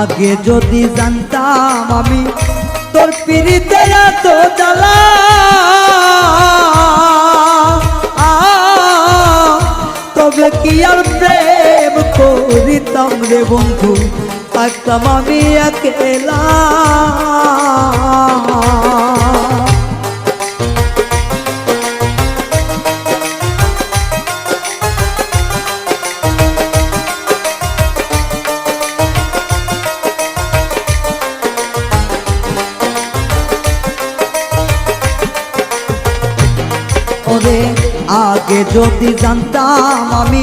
আগে যদি জানতাম আমি তোর পিরিতে এত জ্বালা, তবে কি আর প্রেম করিতাম রে বন্ধু, থাকতাম আমি একলা। ওরে আগে যদি জানতাম আমি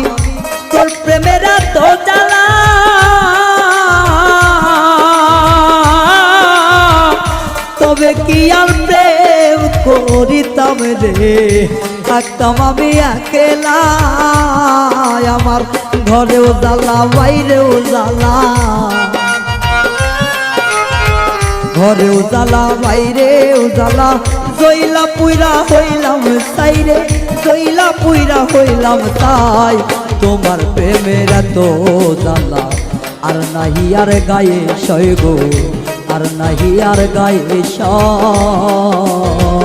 তোর প্রেমের এত জ্বালা, তবে কি আর প্রেম করিতাম রে, থাকতাম আমি একলা। আমার ঘরেও জ্বালা বাইরেও জ্বালা, ঘরেও জ্বালা বাইরেও জ্বালা, জইলা পুইরা হইলাম সাইরে, জইলা পুইরা হইলাম তাই। তোমার প্রেমের এত জ্বালা আর নাহি আর গায়ে সয় গো, আর নাহি আর গায়ে সয়।